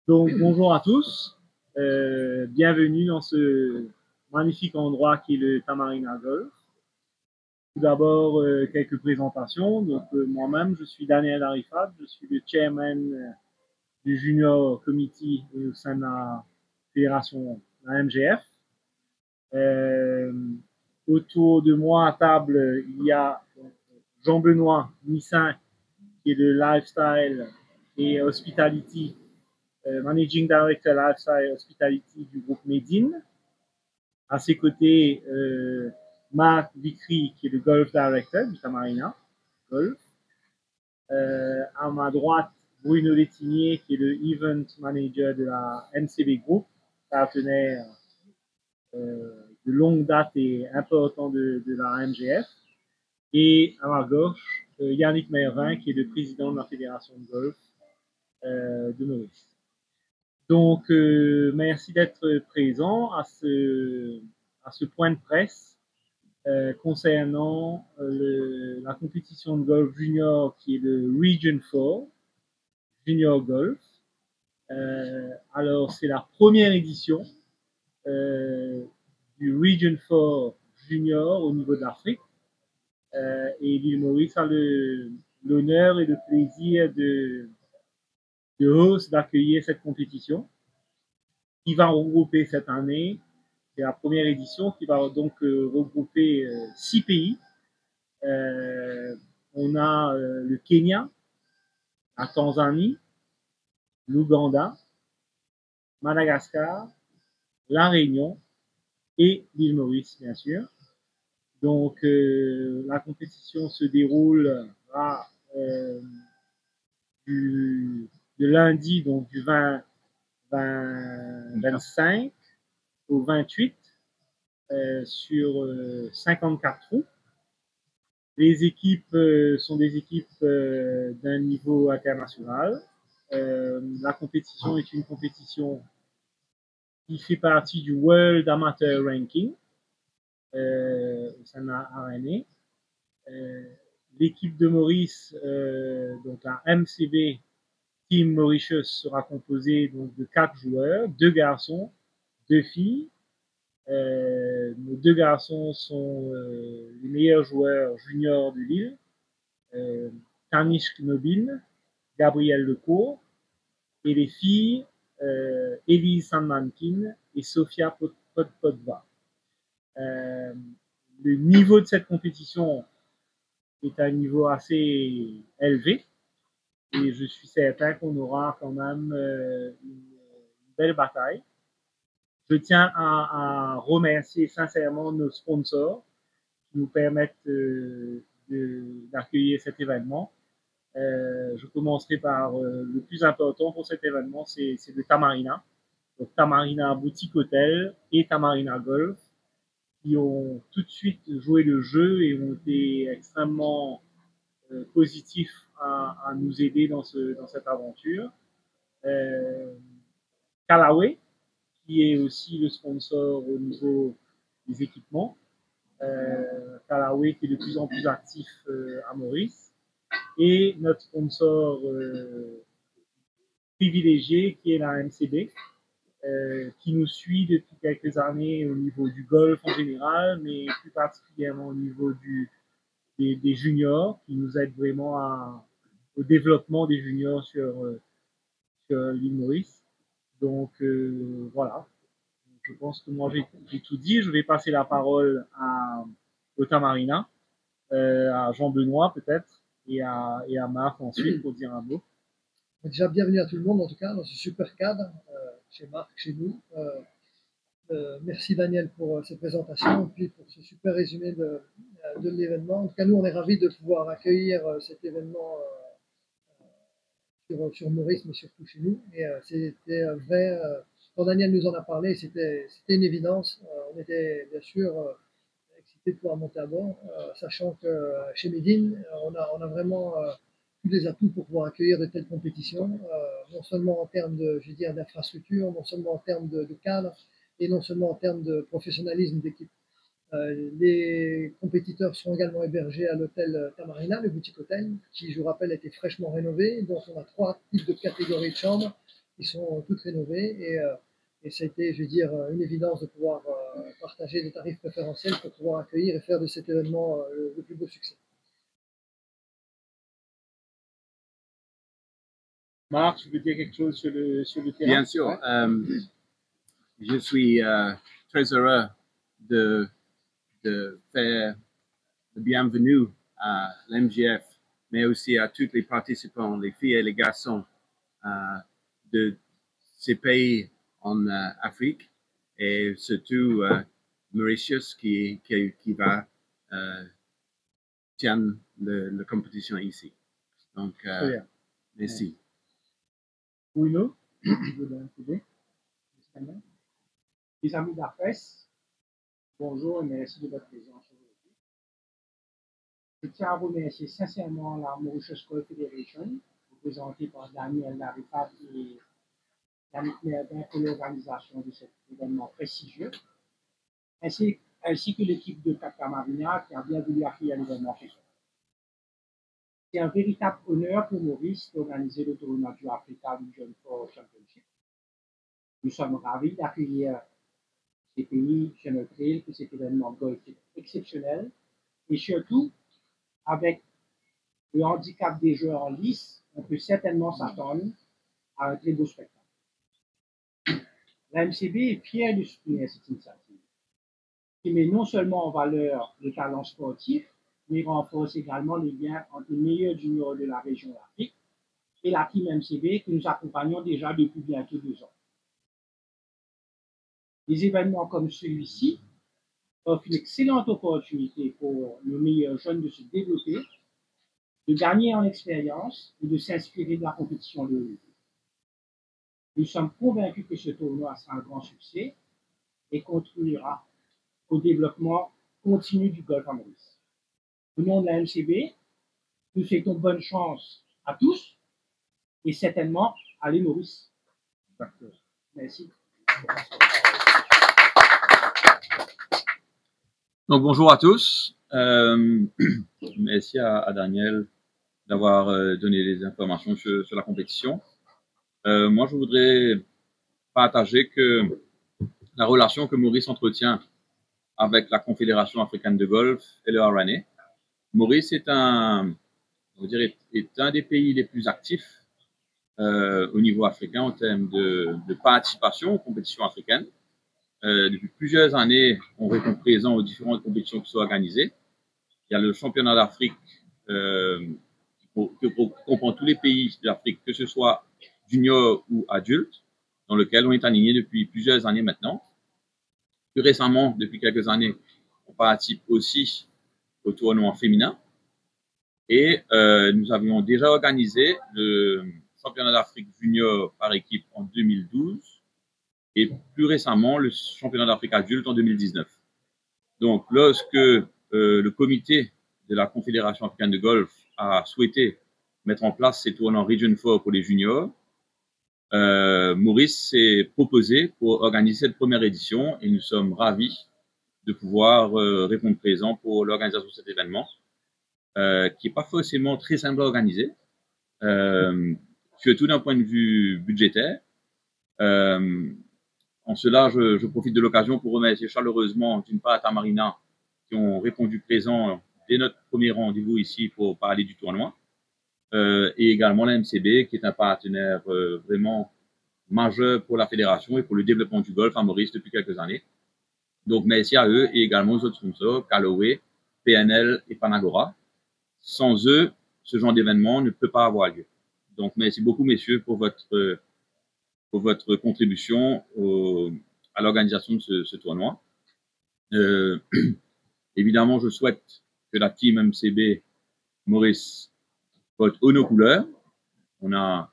Donc, bonjour à tous. Bienvenue dans ce magnifique endroit qui est le Tamarina Golf. Tout d'abord, quelques présentations. Donc, moi-même, je suis Daniel Arifat. Je suis le chairman du Junior Committee au sein de la fédération, la MGF. Autour de moi à table, il y a Jean-Benoît Nissin, qui est le Lifestyle et Hospitality Managing Director Lifestyle Hospitality du groupe Medine. À ses côtés, Marc Vicry, qui est le Golf Director du Tamarina Golf. À ma droite, Bruno Létinier, qui est le Event Manager de la MCB Group, partenaire de longue date et important de la MGF. Et à ma gauche, Yannick Mervin, qui est le président de la Fédération de Golf de Maurice. Donc, merci d'être présent à ce point de presse concernant la compétition de golf junior qui est le Region 4 Junior Golf. Alors, c'est la première édition du Region 4 Junior au niveau de l'Afrique. Et l'île Maurice a l'honneur et le plaisir de host, d'accueillir cette compétition qui va regrouper cette année, c'est la première édition qui va donc regrouper 6 pays. On a le Kenya, la Tanzanie, l'Ouganda, Madagascar, la Réunion et l'île Maurice, bien sûr. Donc, la compétition se déroule de lundi, donc du 25 au 28 sur 54 trous. Les équipes sont des équipes d'un niveau international. La compétition est une compétition qui fait partie du World Amateur Ranking au sein de la RNA. L'équipe de Maurice, donc la MCB Team Mauritius, sera composée donc de 4 joueurs, 2 garçons, 2 filles. Nos 2 garçons sont les meilleurs joueurs juniors de l'île, Tanishq Nobin, Gabriel Lecourt, et les filles, Elise Sandmankin et Sofia Podpodva. Le niveau de cette compétition est un niveau assez élevé, et je suis certain qu'on aura quand même une belle bataille. Je tiens à remercier sincèrement nos sponsors qui nous permettent d'accueillir cet événement. Je commencerai par le plus important pour cet événement, c'est le Tamarina. Donc Tamarina Boutique Hôtel et Tamarina Golf, qui ont tout de suite joué le jeu et ont été extrêmement positifs à nous aider dans cette aventure. Callaway, qui est aussi le sponsor au niveau des équipements. Callaway qui est de plus en plus actif à Maurice. Et notre sponsor privilégié qui est la MCB, qui nous suit depuis quelques années au niveau du golf en général, mais plus particulièrement au niveau des juniors, qui nous aide vraiment au développement des juniors sur l'île Maurice. Donc voilà, je pense que moi j'ai tout dit. Je vais passer la parole au Tamarina, à Jean-Benoît peut-être, et à Marc ensuite pour dire un mot. Déjà, bienvenue à tout le monde, en tout cas, dans ce super cadre, chez Marc, chez nous. Merci Daniel pour ces présentations et puis pour ce super résumé de l'événement. En tout cas, nous, on est ravis de pouvoir accueillir cet événement sur Maurice, mais surtout chez nous. Et c'était vrai, quand Daniel nous en a parlé, c'était une évidence. On était bien sûr excités de pouvoir monter à bord, sachant que chez Medine, on a vraiment tous les atouts pour pouvoir accueillir de telles compétitions, non seulement en termes d'infrastructure, non seulement en termes de cadre, et non seulement en termes de professionnalisme d'équipe. Les compétiteurs sont également hébergés à l'hôtel Tamarina, le boutique hôtel, qui, je vous rappelle, a été fraîchement rénové. Donc, on a 3 types de catégories de chambres. qui sont toutes rénovées et ça a été, je veux dire, une évidence de pouvoir partager des tarifs préférentiels pour pouvoir accueillir et faire de cet événement le plus beau succès. Marc, tu veux dire quelque chose sur le terrain? Bien sûr. Ouais. Je suis très heureux de faire le bienvenue à l'MGF, mais aussi à tous les participants, les filles et les garçons de ces pays en Afrique et surtout Mauritius qui va tenir la compétition ici. Donc, merci. Oui, Les amis de la presse, bonjour et merci de votre présence aujourd'hui. Je tiens à remercier sincèrement la Mauritius Golf Federation, représentée par Daniel Larifat et Yannick Merdin pour l'organisation de cet événement prestigieux, ainsi que l'équipe de Capta Marina qui a bien voulu accueillir l'événement chez eux. C'est un véritable honneur pour Maurice d'organiser le tournoi du Africa Region 4 Championship. Nous sommes ravis d'accueillir ces pays chez notre île pour cet événement golf exceptionnel et surtout avec le handicap des joueurs en lice, on peut certainement s'attendre à un très beau spectacle. La MCB est fière de soutenir cette initiative qui met non seulement en valeur le talent sportif, mais renforce également les liens entre les meilleurs juniors de la région d'Afrique et la team MCB que nous accompagnons déjà depuis bientôt 2 ans. Des événements comme celui-ci offrent une excellente opportunité pour nos meilleurs jeunes de se développer, de gagner en expérience et de s'inspirer de la compétition de haut niveau. Nous sommes convaincus que ce tournoi sera un grand succès et contribuera au développement continu du golf à Maurice. Au nom de la MCB, nous souhaitons bonne chance à tous et certainement à l'île Maurice. Merci. Donc bonjour à tous. Merci à Daniel d'avoir donné les informations sur la compétition. Moi, je voudrais partager que la relation que Maurice entretient avec la Confédération africaine de golf et le RNA. Maurice est un des pays les plus actifs au niveau africain en termes de participation aux compétitions africaines. Depuis plusieurs années, on répond présent aux différentes compétitions qui sont organisées. Il y a le championnat d'Afrique qui comprend tous les pays d'Afrique, que ce soit junior ou adulte, dans lequel on est aligné depuis plusieurs années maintenant. Plus récemment, depuis quelques années, on participe aussi au tournoi féminin. Et nous avions déjà organisé le championnat d'Afrique junior par équipe en 2012 et plus récemment le championnat d'Afrique adulte en 2019. Donc, lorsque le comité de la Confédération africaine de golf a souhaité mettre en place ces tournois Region 4 pour les juniors, Maurice s'est proposé pour organiser cette première édition et nous sommes ravis de pouvoir répondre présent pour l'organisation de cet événement qui n'est pas forcément très simple à organiser, surtout d'un point de vue budgétaire. En cela, je profite de l'occasion pour remercier chaleureusement d'une part Capta Marina qui ont répondu présent dès notre premier rendez-vous ici pour parler du tournoi. Et également la MCB qui est un partenaire vraiment majeur pour la fédération et pour le développement du golf à Maurice depuis quelques années. Donc merci à eux et également aux autres sponsors, Callaway, PNL et Panagora. Sans eux, ce genre d'événement ne peut pas avoir lieu. Donc merci beaucoup messieurs pour votre contribution à l'organisation de ce tournoi. Évidemment, je souhaite que la team MCB Maurice porte haut nos couleurs. On a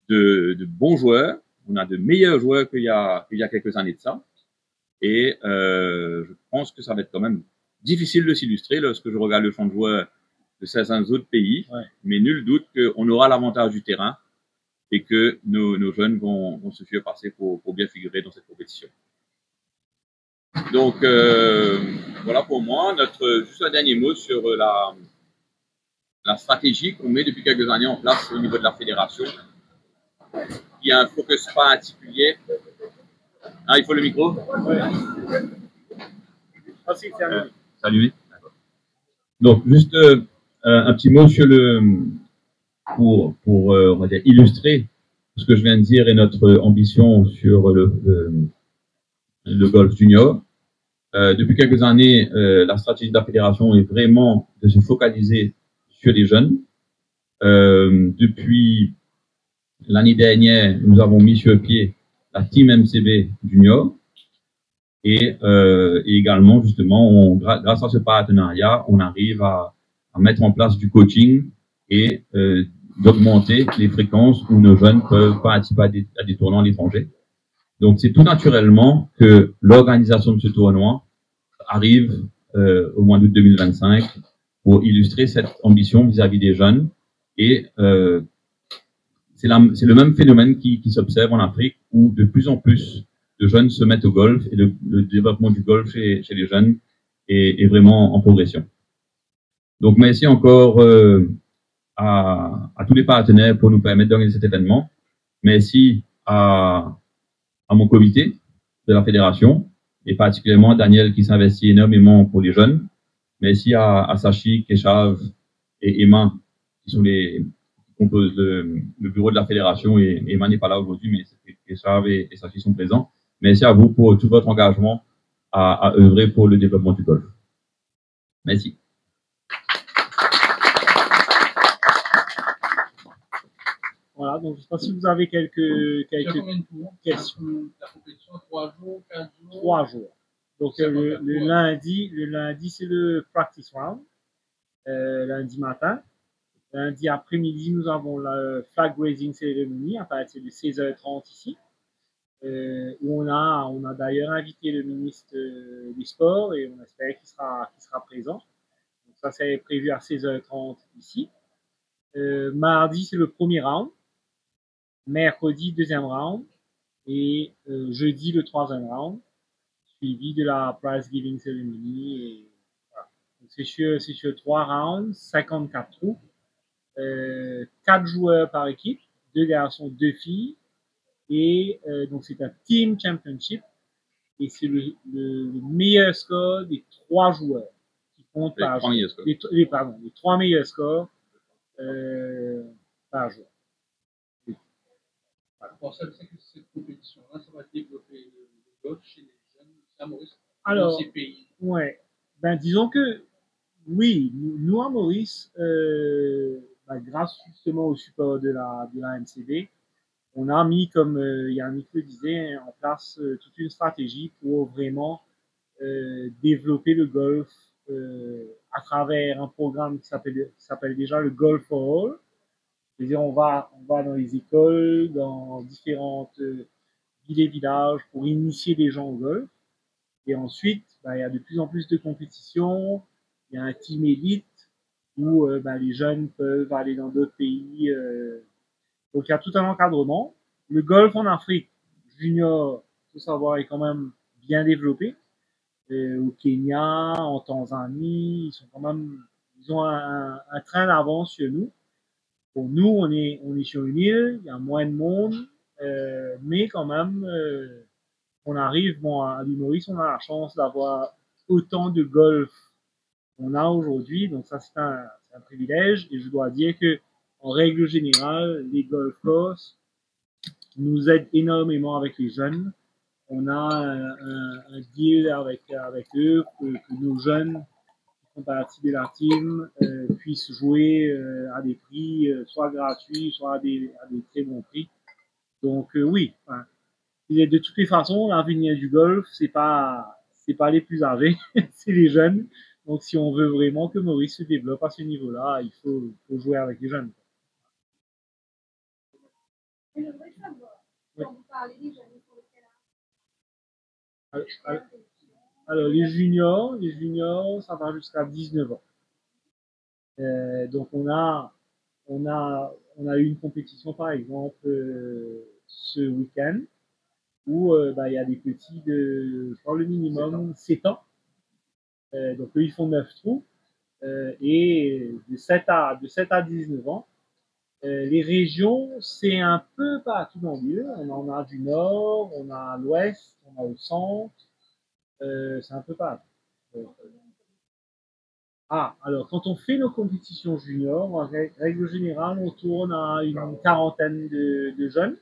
de bons joueurs, on a de meilleurs joueurs qu'il y a quelques années de ça. Et je pense que ça va être quand même difficile de s'illustrer lorsque je regarde le champ de joueurs de certains autres pays. Ouais. Mais nul doute qu'on aura l'avantage du terrain et que nos jeunes vont se faire passer pour bien figurer dans cette compétition. Donc, voilà pour moi. Juste un dernier mot sur la stratégie qu'on met depuis quelques années en place au niveau de la fédération il y a un focus particulier. Ah, il faut le micro? Ouais. Ah, c'est terminé. Salut. Donc, juste un petit mot sur pour on va dire, illustrer ce que je viens de dire et notre ambition sur le golf junior. Depuis quelques années, la stratégie de la fédération est vraiment de se focaliser sur les jeunes. Depuis l'année dernière, nous avons mis sur pied la Team MCB Junior et également, justement, grâce à ce partenariat, on arrive à mettre en place du coaching et d'augmenter les fréquences où nos jeunes peuvent participer à des tournois à l'étranger. Donc, c'est tout naturellement que l'organisation de ce tournoi arrive au mois d'août 2025 pour illustrer cette ambition vis-à-vis des jeunes. Et c'est le même phénomène qui s'observe en Afrique, où de plus en plus de jeunes se mettent au golf et le développement du golf chez les jeunes est vraiment en progression. Donc, merci encore à tous les partenaires pour nous permettre d'organiser cet événement. Merci à mon comité de la fédération et particulièrement Daniel qui s'investit énormément pour les jeunes. Merci à Sachi, Keshav et Emma qui sont qui composent le bureau de la fédération et Emma n'est pas là aujourd'hui, mais Keshav et Sachi sont présents. Merci à vous pour tout votre engagement à œuvrer pour le développement du golf. Merci. Voilà, donc je ne sais pas si vous avez quelques questions. La compétition, 3 jours, 4 jours? 3 jours. Donc le lundi c'est le practice round, lundi matin. Lundi après-midi, nous avons la flag raising ceremony à partir de 16h30 ici, où on a d'ailleurs invité le ministre des Sports et on espère qu'il sera présent. Donc ça c'est prévu à 16h30 ici. Mardi c'est le premier round. Mercredi, deuxième round, et jeudi, le troisième round, suivi de la prize giving ceremony. Et, voilà. C'est sur 3 rounds, 54 trous, 4 joueurs par équipe, 2 garçons, 2 filles, et donc c'est un team championship, et c'est le meilleur score des 3 joueurs qui comptent par jour. Les 3 meilleurs scores par jour. Pour ça, c'est que cette compétition-là, ça va développer le golf chez les jeunes à Maurice, dans ces pays. Ouais. Ben, disons que, oui, nous à Maurice, grâce justement au support de la MCB, on a mis, comme Yannick le disait, en place toute une stratégie pour vraiment développer le golf à travers un programme qui s'appelle déjà le Golf for All. C'est-à-dire, on va dans les écoles, dans différentes villes et villages pour initier des gens au golf. Et ensuite, il y a de plus en plus de compétitions. Il y a un team élite où les jeunes peuvent aller dans d'autres pays. Donc, il y a tout un encadrement. Le golf en Afrique junior, il faut savoir, est quand même bien développé. Au Kenya, en Tanzanie, ils ont un train d'avance sur nous. Pour nous, on est sur une île, il y a moins de monde, mais quand même, on arrive, à l'île Maurice, on a la chance d'avoir autant de golf qu'on a aujourd'hui, donc ça c'est un privilège, et je dois dire que en règle générale, les golf courses nous aident énormément avec les jeunes. On a un deal avec eux que nos jeunes font partie de la team puissent jouer à des prix soit gratuits, soit à des très bons prix. Donc oui, de toutes les façons, l'avenir du golf, c'est pas les plus âgés, c'est les jeunes. Donc si on veut vraiment que Maurice se développe à ce niveau-là, il faut jouer avec les jeunes. Et j'aimerais savoir, quand vous parlez des jeunes, ils sont de quel âge? Alors, les juniors, ça va jusqu'à 19 ans. Donc, on a eu une compétition, par exemple, ce week-end, où il y a des petits de, je crois, le minimum 7 ans. Donc, eux, ils font 9 trous. Et de 7 à 19 ans, Les régions, c'est un peu partout dans l'île. On en a du nord, on a à l'ouest, on a au centre. C'est un peu partout. Alors, quand on fait nos compétitions juniors, en règle générale, on tourne à une quarantaine de jeunes.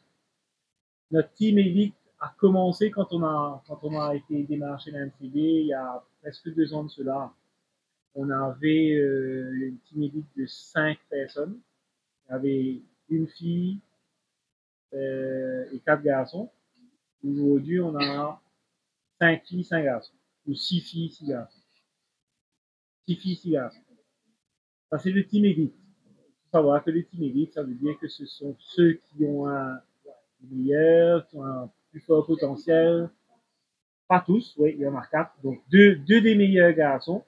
Notre team élite a commencé quand on a été démarché la MCB il y a presque 2 ans de cela. On avait une team élite de 5 personnes. Il y avait une fille et 4 garçons. Aujourd'hui, on a 5 filles, 5 garçons. Ou 6 filles, 6 garçons. 6 filles, 6 garçons. Ça, c'est le team élite. Il faut savoir que le team élite, ça veut dire que ce sont ceux qui ont un meilleur, qui ont un plus fort potentiel. Pas tous, oui, il y en a 4. Donc, deux des meilleurs garçons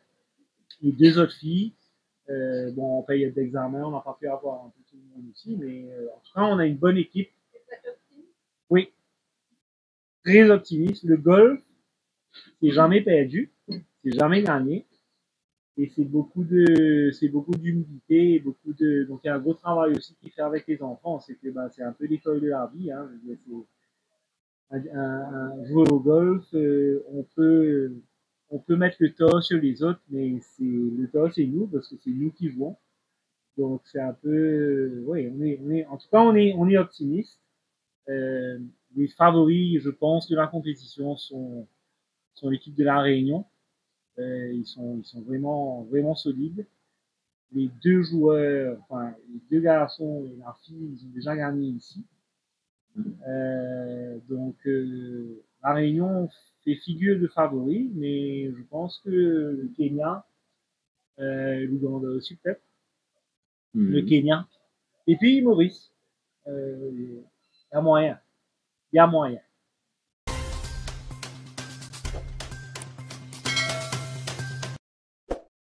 et 2 autres filles. Bon, en période d'examen, on n'a pas pu avoir un peu tout le monde ici, mais en tout cas, on a une bonne équipe. Oui, très optimiste. Le golf, c'est jamais perdu, c'est jamais gagné. Et c'est beaucoup d'humilité, donc il y a un gros travail aussi qui fait avec les enfants. C'est que, c'est un peu l'école de la vie, hein. Jouer au golf, on peut mettre le tort sur les autres, mais le tort c'est nous parce que c'est nous qui jouons. Donc c'est un peu, oui, en tout cas on est optimiste. Les favoris, je pense, de la compétition sont l'équipe de la Réunion. Ils sont vraiment vraiment solides. Les 2 joueurs, enfin les 2 garçons et la fille, ils ont déjà gagné ici. Donc la Réunion fait figure de favori, mais je pense que le Kenya, l'Ouganda aussi peut-être, le Kenya, et puis Maurice, il y a moyen, il y a moyen.